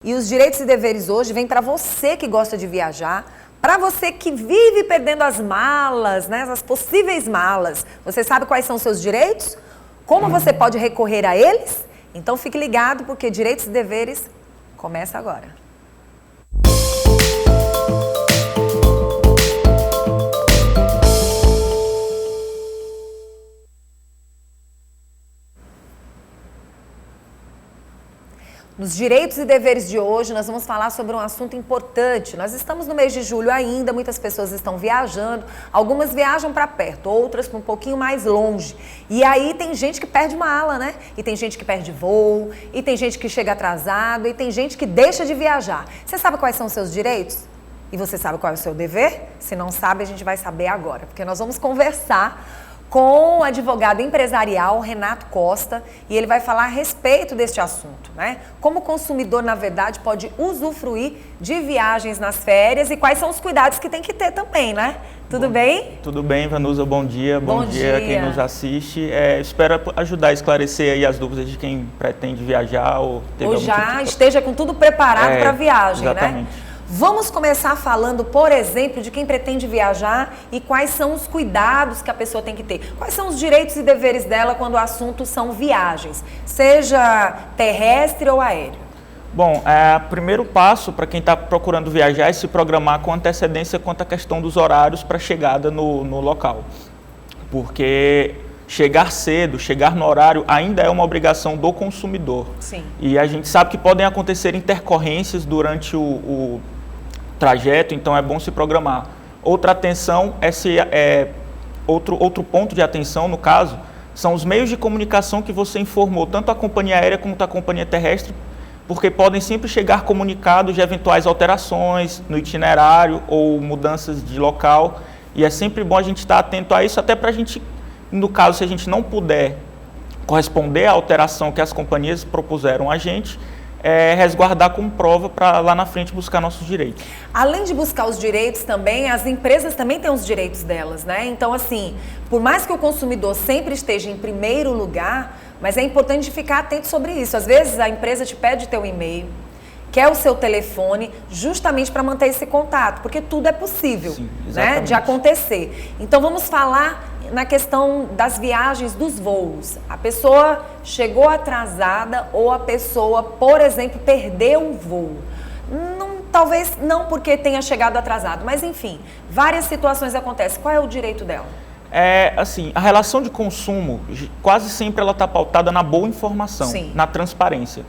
E os direitos e deveres hoje vêm para você que gosta de viajar, para você que vive perdendo as malas, né, as possíveis malas. Você sabe quais são os seus direitos? Como você pode recorrer a eles? Então fique ligado, porque Direitos e Deveres começa agora. Nos Direitos e Deveres de hoje, nós vamos falar sobre um assunto importante. Nós estamos no mês de julho ainda, muitas pessoas estão viajando, algumas viajam para perto, outras para um pouquinho mais longe. E aí tem gente que perde mala, né? E tem gente que perde voo, e tem gente que chega atrasado, e tem gente que deixa de viajar. Você sabe quais são os seus direitos? E você sabe qual é o seu dever? Se não sabe, a gente vai saber agora, porque nós vamos conversar com o advogado empresarial Renato Costa, e ele vai falar a respeito deste assunto, né? Como o consumidor, na verdade, pode usufruir de viagens nas férias e quais são os cuidados que tem que ter também, né? Tudo bem? Tudo bem, Vanusa, bom dia. Bom dia a quem nos assiste. Espero ajudar a esclarecer aí as dúvidas de quem pretende viajar ou já esteja com tudo preparado para a viagem, exatamente, né? Vamos começar falando, por exemplo, de quem pretende viajar e quais são os cuidados que a pessoa tem que ter. Quais são os direitos e deveres dela quando o assunto são viagens, seja terrestre ou aéreo? Bom, o primeiro passo para quem está procurando viajar é se programar com antecedência quanto à questão dos horários para chegada no local. Porque chegar cedo, chegar no horário, ainda é uma obrigação do consumidor. Sim. E a gente sabe que podem acontecer intercorrências durante o trajeto, então é bom se programar. Outra atenção outro ponto de atenção, no caso, são os meios de comunicação que você informou, tanto a companhia aérea como a companhia terrestre, porque podem sempre chegar comunicados de eventuais alterações no itinerário ou mudanças de local, e é sempre bom a gente estar atento a isso, até para a gente, no caso, se a gente não puder corresponder à alteração que as companhias propuseram a gente, resguardar como prova para lá na frente buscar nossos direitos. Além de buscar os direitos também, as empresas também têm os direitos delas, né? Então, assim, por mais que o consumidor sempre esteja em primeiro lugar, mas é importante ficar atento sobre isso. Às vezes a empresa te pede teu e-mail, quer o seu telefone, justamente para manter esse contato, porque tudo é possível, sim, né, de acontecer. Então vamos falar na questão das viagens, dos voos. A pessoa chegou atrasada ou a pessoa, por exemplo, perdeu um voo. Talvez não porque tenha chegado atrasado, mas enfim, várias situações acontecem. Qual é o direito dela? Assim, a relação de consumo, quase sempre ela está pautada na boa informação, sim, na transparência.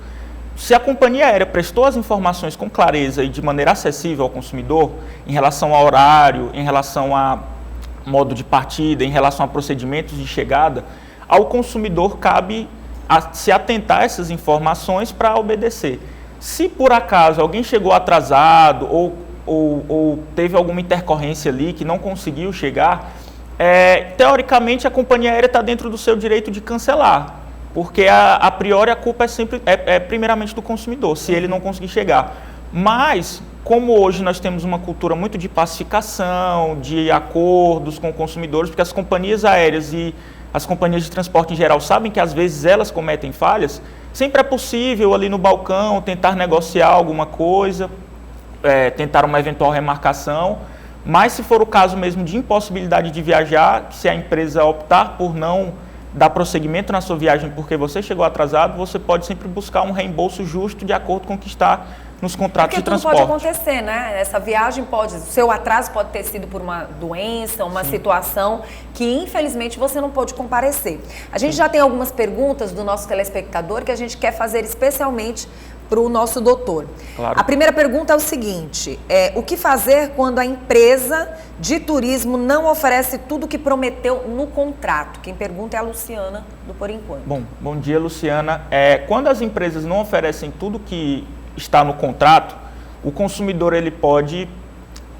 Se a companhia aérea prestou as informações com clareza e de maneira acessível ao consumidor, em relação ao horário, em relação a modo de partida, em relação a procedimentos de chegada, ao consumidor cabe se atentar a essas informações para obedecer. Se por acaso alguém chegou atrasado ou teve alguma intercorrência ali que não conseguiu chegar, teoricamente a companhia aérea está dentro do seu direito de cancelar, porque a priori a culpa é primeiramente do consumidor, se ele não conseguir chegar. Mas, como hoje nós temos uma cultura muito de pacificação, de acordos com consumidores, porque as companhias aéreas e as companhias de transporte em geral sabem que às vezes elas cometem falhas, sempre é possível ali no balcão tentar negociar alguma coisa, tentar uma eventual remarcação, mas se for o caso mesmo de impossibilidade de viajar, se a empresa optar por não dar prosseguimento na sua viagem porque você chegou atrasado, você pode sempre buscar um reembolso justo de acordo com o que está nos contratos de transporte. Porque tudo pode acontecer, né? Essa viagem o seu atraso pode ter sido por uma doença, uma situação que infelizmente você não pôde comparecer. A gente já tem algumas perguntas do nosso telespectador que a gente quer fazer especialmente para o nosso doutor. Claro. A primeira pergunta é o seguinte, o que fazer quando a empresa de turismo não oferece tudo o que prometeu no contrato? Quem pergunta é a Luciana, do Por Enquanto. Bom dia, Luciana. Quando as empresas não oferecem tudo que está no contrato, o consumidor ele pode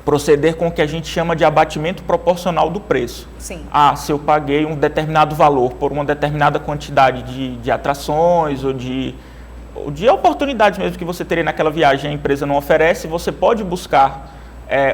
proceder com o que a gente chama de abatimento proporcional do preço. Sim. Se eu paguei um determinado valor por uma determinada quantidade de atrações ou de oportunidades mesmo que você teria naquela viagem, a empresa não oferece, você pode buscar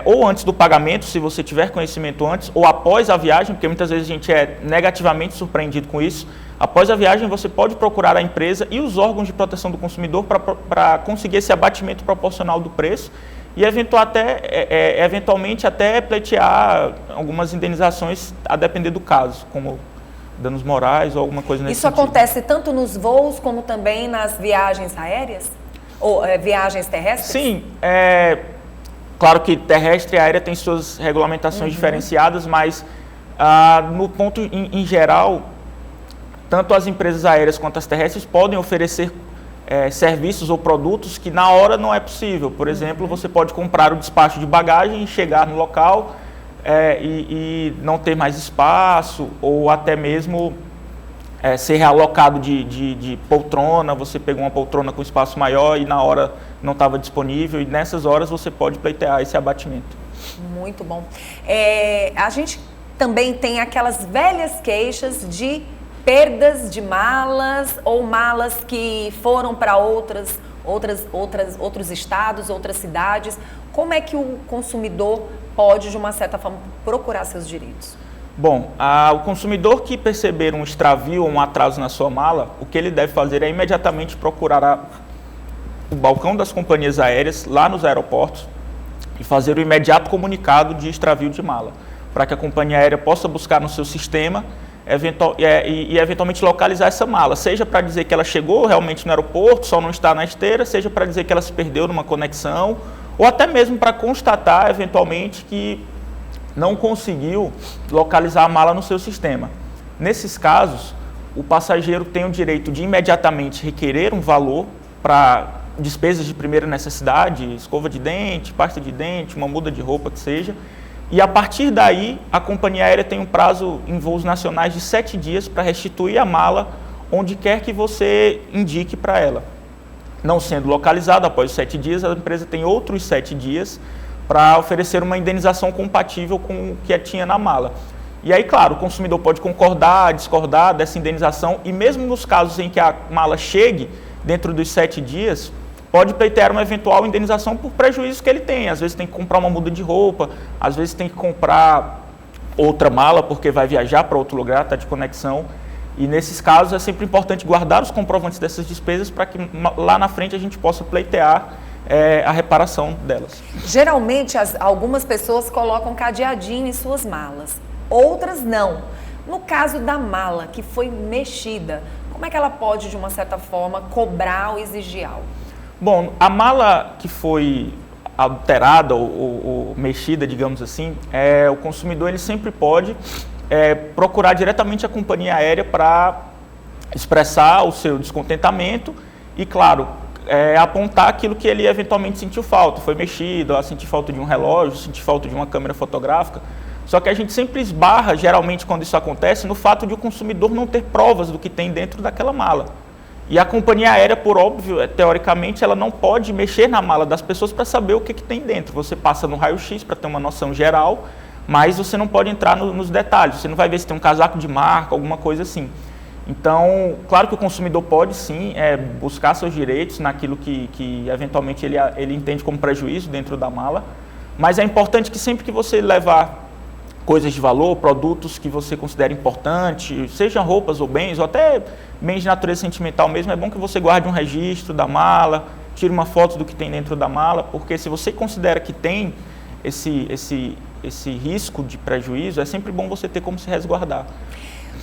ou antes do pagamento, se você tiver conhecimento antes, ou após a viagem, porque muitas vezes a gente é negativamente surpreendido com isso. Após a viagem, você pode procurar a empresa e os órgãos de proteção do consumidor para conseguir esse abatimento proporcional do preço e eventualmente até pleitear algumas indenizações a depender do caso, como danos morais ou alguma coisa nesse sentido. Isso acontece tanto nos voos como também nas viagens aéreas? Ou viagens terrestres? Sim, claro que terrestre e aérea tem suas regulamentações diferenciadas, mas no ponto em geral, tanto as empresas aéreas quanto as terrestres podem oferecer serviços ou produtos que na hora não é possível. Por exemplo, você pode comprar o despacho de bagagem e chegar no local e não ter mais espaço, ou até mesmo ser realocado de poltrona, você pegou uma poltrona com espaço maior e na hora não estava disponível, e nessas horas você pode pleitear esse abatimento. Muito bom. A gente também tem aquelas velhas queixas de perdas de malas ou malas que foram para outros estados, outras cidades. Como é que o consumidor pode, de uma certa forma, procurar seus direitos? Bom, o consumidor que perceber um extravio ou um atraso na sua mala, o que ele deve fazer é imediatamente procurar o balcão das companhias aéreas lá nos aeroportos e fazer o imediato comunicado de extravio de mala, para que a companhia aérea possa buscar no seu sistema e eventualmente localizar essa mala, seja para dizer que ela chegou realmente no aeroporto, só não está na esteira, seja para dizer que ela se perdeu numa conexão, ou até mesmo para constatar eventualmente que não conseguiu localizar a mala no seu sistema. Nesses casos, o passageiro tem o direito de imediatamente requerer um valor para despesas de primeira necessidade, escova de dente, pasta de dente, uma muda de roupa que seja, e a partir daí a companhia aérea tem um prazo em voos nacionais de 7 dias para restituir a mala onde quer que você indique para ela. Não sendo localizado após os 7 dias, a empresa tem outros 7 dias para oferecer uma indenização compatível com o que tinha na mala. E aí, claro, o consumidor pode concordar, discordar dessa indenização, e mesmo nos casos em que a mala chegue dentro dos 7 dias, pode pleitear uma eventual indenização por prejuízo que ele tem. Às vezes tem que comprar uma muda de roupa, às vezes tem que comprar outra mala porque vai viajar para outro lugar, está de conexão. E nesses casos é sempre importante guardar os comprovantes dessas despesas para que lá na frente a gente possa pleitear a reparação delas. Geralmente, algumas pessoas colocam cadeadinho em suas malas, outras não. No caso da mala que foi mexida, como é que ela pode, de uma certa forma, cobrar ou exigir algo? Bom, a mala que foi alterada ou mexida, digamos assim, o consumidor ele sempre pode procurar diretamente a companhia aérea para expressar o seu descontentamento e, claro, apontar aquilo que ele eventualmente sentiu falta. Foi mexido, sentiu falta de um relógio, sentiu falta de uma câmera fotográfica. Só que a gente sempre esbarra, geralmente quando isso acontece, no fato de o consumidor não ter provas do que tem dentro daquela mala. E a companhia aérea, por óbvio, teoricamente, ela não pode mexer na mala das pessoas para saber o que tem dentro. Você passa no raio-x para ter uma noção geral, mas você não pode entrar nos detalhes. Você não vai ver se tem um casaco de marca, alguma coisa assim. Então, claro que o consumidor pode sim buscar seus direitos naquilo que eventualmente ele entende como prejuízo dentro da mala, mas é importante que sempre que você levar coisas de valor, produtos que você considera importante, sejam roupas ou bens, ou até bens de natureza sentimental mesmo, é bom que você guarde um registro da mala, tire uma foto do que tem dentro da mala, porque se você considera que tem esse risco de prejuízo, é sempre bom você ter como se resguardar.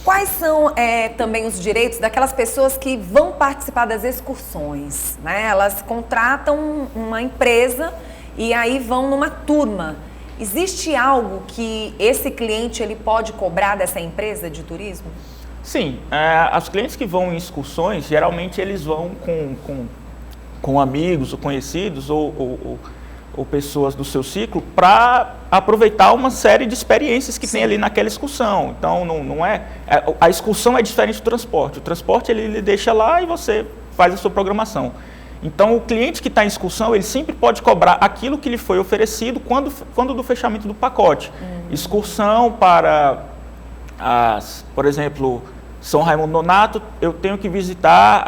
Quais são também os direitos daquelas pessoas que vão participar das excursões, né? Elas contratam uma empresa e aí vão numa turma. Existe algo que esse cliente ele pode cobrar dessa empresa de turismo? Sim, os clientes que vão em excursões, geralmente eles vão com amigos ou conhecidos ou pessoas do seu ciclo para aproveitar uma série de experiências que tem ali naquela excursão. Então, a excursão é diferente do transporte. O transporte ele deixa lá e você faz a sua programação. Então, o cliente que está em excursão, ele sempre pode cobrar aquilo que lhe foi oferecido quando do fechamento do pacote. Excursão para, por exemplo, São Raimundo Nonato, eu tenho que visitar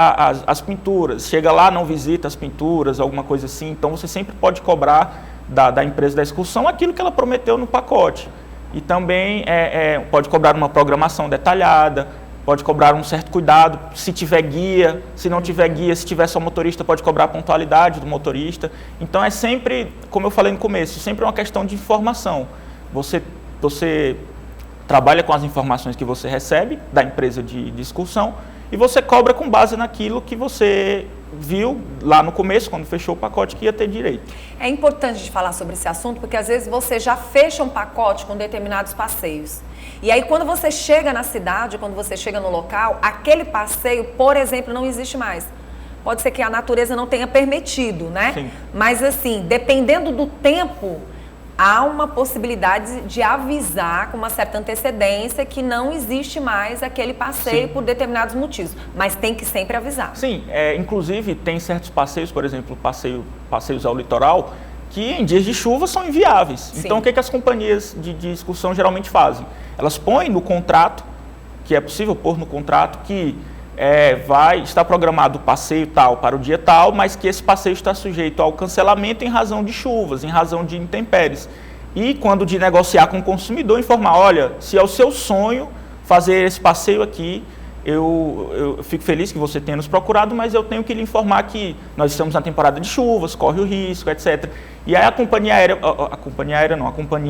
as pinturas. Chega lá, não visita as pinturas, alguma coisa assim. Então, você sempre pode cobrar da empresa da excursão aquilo que ela prometeu no pacote. E também pode cobrar uma programação detalhada. pode cobrar um certo cuidado, se tiver guia, se não tiver guia, se tiver só motorista, pode cobrar a pontualidade do motorista. Então é sempre, como eu falei no começo, sempre uma questão de informação. Você trabalha com as informações que você recebe da empresa de excursão e você cobra com base naquilo que você viu lá no começo, quando fechou o pacote, que ia ter direito. É importante de falar sobre esse assunto, porque às vezes você já fecha um pacote com determinados passeios. E aí quando você chega na cidade, quando você chega no local, aquele passeio, por exemplo, não existe mais. Pode ser que a natureza não tenha permitido, né? Sim. Mas assim, dependendo do tempo, há uma possibilidade de avisar com uma certa antecedência que não existe mais aquele passeio. Sim. Por determinados motivos, mas tem que sempre avisar. Sim, inclusive tem certos passeios, por exemplo, passeios ao litoral, que em dias de chuva são inviáveis. Sim. Então o que as companhias de excursão geralmente fazem? Elas põem no contrato, que é possível pôr no contrato, que vai estar programado o passeio tal para o dia tal, mas que esse passeio está sujeito ao cancelamento em razão de chuvas, em razão de intempéries. E quando de negociar com o consumidor, informar, olha, se é o seu sonho fazer esse passeio aqui, eu fico feliz que você tenha nos procurado, mas eu tenho que lhe informar que nós estamos na temporada de chuvas, corre o risco, etc. E aí a companhia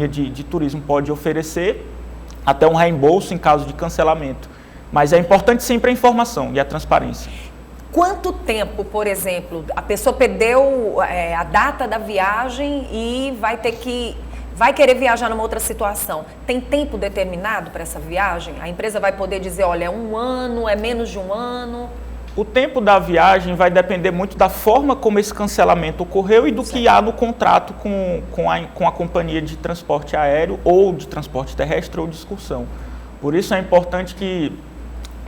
de turismo pode oferecer até um reembolso em caso de cancelamento. Mas é importante sempre a informação e a transparência. Quanto tempo, por exemplo, a pessoa perdeu a data da viagem e vai querer viajar numa outra situação? Tem tempo determinado para essa viagem? A empresa vai poder dizer, olha, é 1 ano, é menos de 1 ano? O tempo da viagem vai depender muito da forma como esse cancelamento ocorreu e do que há no contrato com a companhia de transporte aéreo ou de transporte terrestre ou de excursão. Por isso é importante que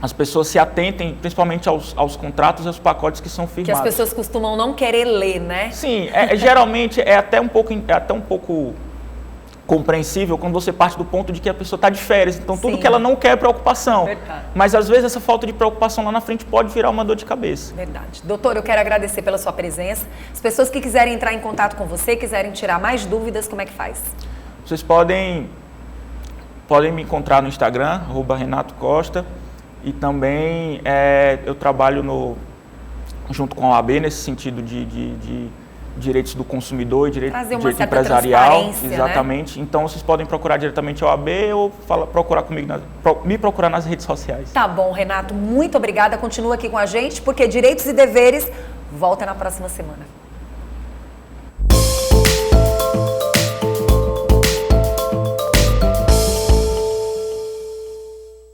as pessoas se atentem principalmente aos contratos e aos pacotes que são firmados. Que as pessoas costumam não querer ler, né? Sim, geralmente é até um pouco compreensível quando você parte do ponto de que a pessoa está de férias, então tudo. Sim. Que ela não quer é preocupação. Verdade. Mas às vezes essa falta de preocupação lá na frente pode virar uma dor de cabeça. Verdade. Doutor, eu quero agradecer pela sua presença. As pessoas que quiserem entrar em contato com você, quiserem tirar mais dúvidas, como é que faz? Vocês podem me encontrar no Instagram, @Renato Costa, e também eu trabalho junto com a OAB nesse sentido de direitos do consumidor e direito empresarial. Exatamente. Né? Então vocês podem procurar diretamente a OAB ou me procurar nas redes sociais. Tá bom, Renato, muito obrigada. Continua aqui com a gente, porque Direitos e Deveres volta na próxima semana.